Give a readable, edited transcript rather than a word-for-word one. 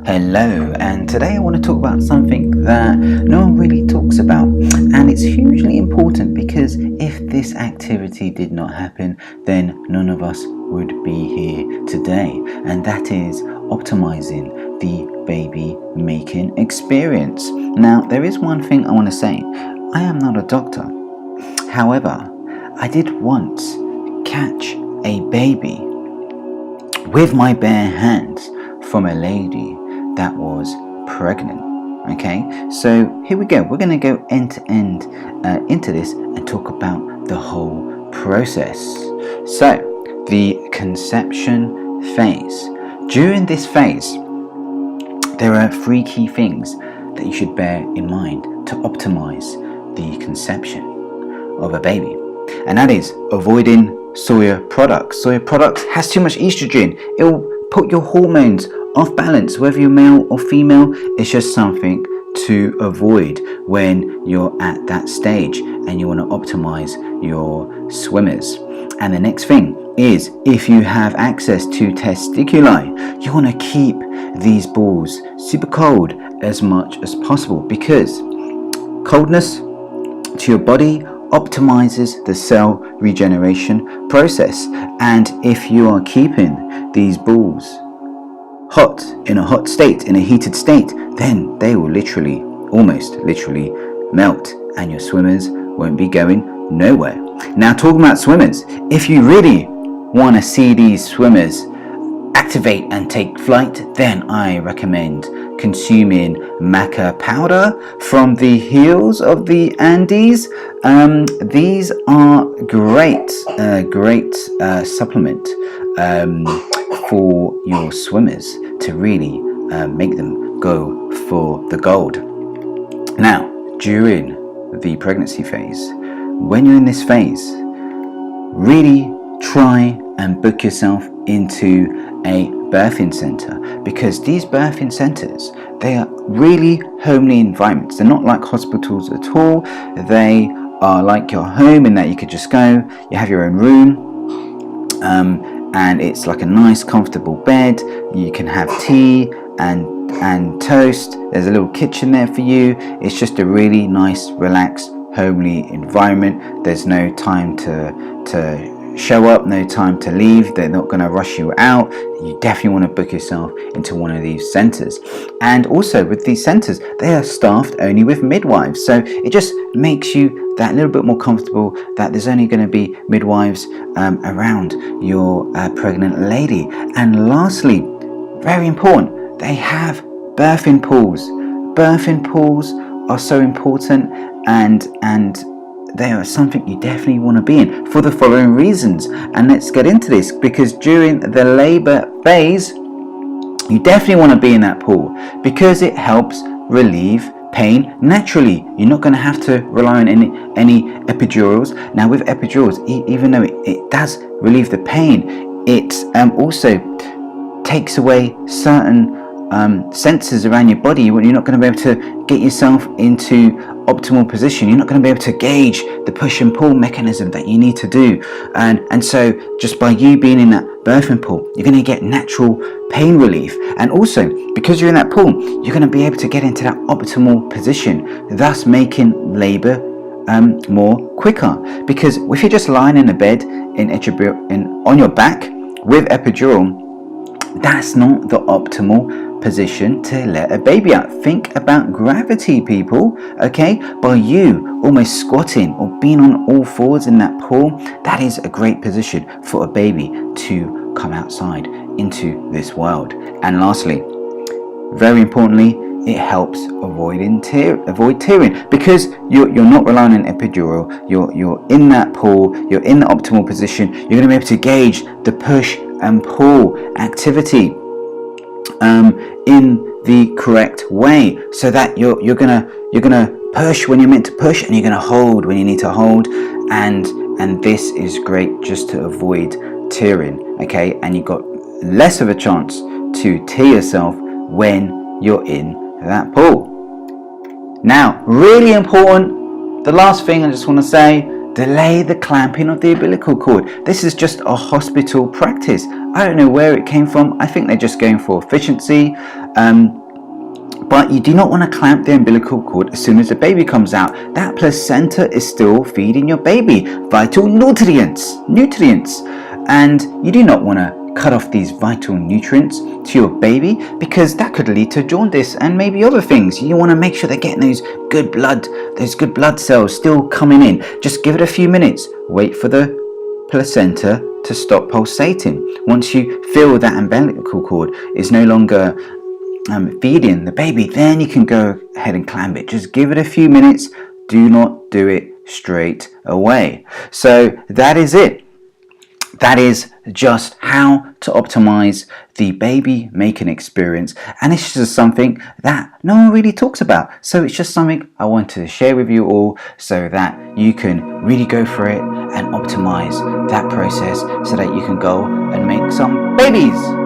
Hello, and today I want to talk about something that no one really talks about, and it's hugely important because if this activity did not happen, then none of us would be here today, and that is optimizing the baby making experience. Now, there is one thing I want to say. I am not a doctor. However, I did once catch a baby with my bare hands from a lady that was pregnant. Okay, so here we go. We're going to go end to end into this and talk about the whole process. So, the conception phase. During this phase, there are 3 key things that you should bear in mind to optimize the conception of a baby, and that is avoiding Sawyer products. Sawyer products has too much estrogen. It will put your hormones off balance, whether you're male or female. It's just something to avoid when you're at that stage and you want to optimize your swimmers. And the next thing is, if you have access to testiculi, you want to keep these balls super cold as much as possible, because coldness to your body optimizes the cell regeneration process. And if you are keeping these balls hot, in a hot state, in a heated state, then they will almost literally melt, and your swimmers won't be going nowhere. Now, talking about swimmers, if you really want to see these swimmers activate and take flight, then I recommend consuming maca powder from the hills of the Andes. These are great supplement for your swimmers to really make them go for the gold. Now, during the pregnancy phase, when you're in this phase, really try and book yourself into a birthing center, because these birthing centers, they are really homely environments. They're not like hospitals at all. They are like your home in that you could just go, you have your own room, and it's like a nice comfortable bed. You can have tea and toast. There's a little kitchen there for you. It's just a really nice, relaxed, homely environment. There's no time to show up, no time to leave. They're not going to rush you out. You definitely want to book yourself into one of these centers. And also with these centers, they are staffed only with midwives, so it just makes you that little bit more comfortable that there's only going to be midwives around your pregnant lady. And lastly, very important, they have birthing pools. Birthing pools are so important, and they are something you definitely want to be in for the following reasons. And let's get into this, because during the labor phase, you definitely want to be in that pool because it helps relieve pain naturally. You're not going to have to rely on any epidurals. Now, with epidurals, even though it does relieve the pain, it also takes away certain sensors around your body. You're not going to be able to get yourself into optimal position. You're not going to be able to gauge the push and pull mechanism that you need to do, and so just by you being in that birthing pool, you're going to get natural pain relief. And also, because you're in that pool, you're going to be able to get into that optimal position, thus making labor more quicker. Because if you're just lying in a bed on your back with epidural, that's not the optimal position to let a baby out. Think about gravity, people. Okay, by you almost squatting or being on all fours in that pool, that is a great position for a baby to come outside into this world. And lastly, very importantly, it helps avoid tearing, because you're not relying on epidural. You're in that pool, you're in the optimal position. You're going to be able to gauge the push and pull activity in the correct way, so that you're gonna push when you're meant to push, and you're gonna hold when you need to hold, and this is great just to avoid tearing. Okay, and you've got less of a chance to tear yourself when you're in that pool. Now, really important, the last thing I just want to say, delay the clamping of the umbilical cord. This is just a hospital practice. I don't know where it came from. I think they're just going for efficiency. But you do not want to clamp the umbilical cord as soon as the baby comes out. That placenta is still feeding your baby vital nutrients. And you do not want to cut off these vital nutrients to your baby, because that could lead to jaundice and maybe other things. You want to make sure they're getting those good blood cells still coming in. Just give it a few minutes. Wait for the placenta to stop pulsating. Once you feel that umbilical cord is no longer feeding the baby, then you can go ahead and clamp it. Just give it a few minutes. Do not do it straight away. So that is it. That is just how to optimize the baby making experience, and it's just something that no one really talks about. So it's just something I wanted to share with you all, so that you can really go for it and optimize that process, so that you can go and make some babies.